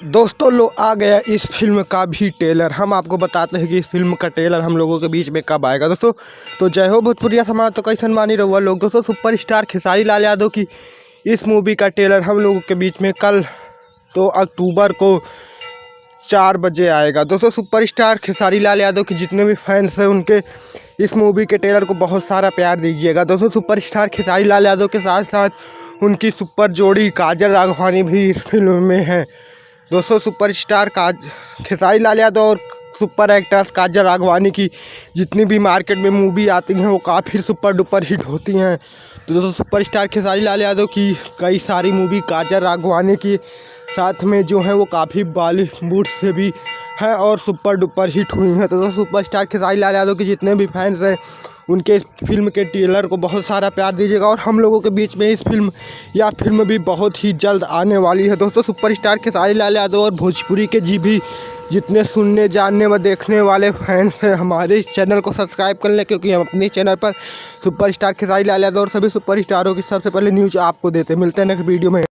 दोस्तों लो आ गया इस फिल्म का भी ट्रेलर। हम आपको बताते हैं कि इस फिल्म का ट्रेलर हम लोगों के बीच में कब आएगा। दोस्तों तो जय हो भोजपुरिया समाज, तो कैसन मानी रहुआ लोग। दोस्तों सुपरस्टार खेसारी लाल यादव की इस मूवी का ट्रेलर हम लोगों के बीच में कल तो अक्टूबर को 4 बजे आएगा। दोस्तों सुपरस्टार खेसारी लाल यादव के जितने भी फैंस हैं उनके इस मूवी के ट्रेलर को बहुत सारा प्यार दीजिएगा। दोस्तों सुपरस्टार खेसारी लाल यादव के साथ साथ उनकी सुपर जोड़ी काजल राघवानी भी इस फिल्म में है। दोस्तों सुपरस्टार खेसारी लाल यादव और सुपर एक्ट्रेस काजल राघवानी की जितनी भी मार्केट में मूवी आती हैं वो काफ़ी सुपर डुपर हिट होती हैं। तो दोस्तों सुपरस्टार खेसारी लाल यादव की कई सारी मूवी काजल राघवानी की साथ में जो है वो काफ़ी बॉलीवुड से भी हैं और सुपर डुपर हिट हुई हैं। तो दोस्तों सुपरस्टार खेसारी लाल यादव के जितने भी फैंस हैं उनके फिल्म के ट्रेलर को बहुत सारा प्यार दीजिएगा और हम लोगों के बीच में इस फिल्म भी बहुत ही जल्द आने वाली है। दोस्तों सुपरस्टार खेसारी लाल यादव और भोजपुरी के भी जितने सुनने जानने व देखने वाले फैंस हैं हमारे इस चैनल को सब्सक्राइब कर लें, क्योंकि हम अपने चैनल पर सुपरस्टार खेसारी लाल यादव और सभी सुपरस्टारों की सबसे पहले न्यूज़ आपको देते हैं। मिलते हैं नेक्स्ट वीडियो में।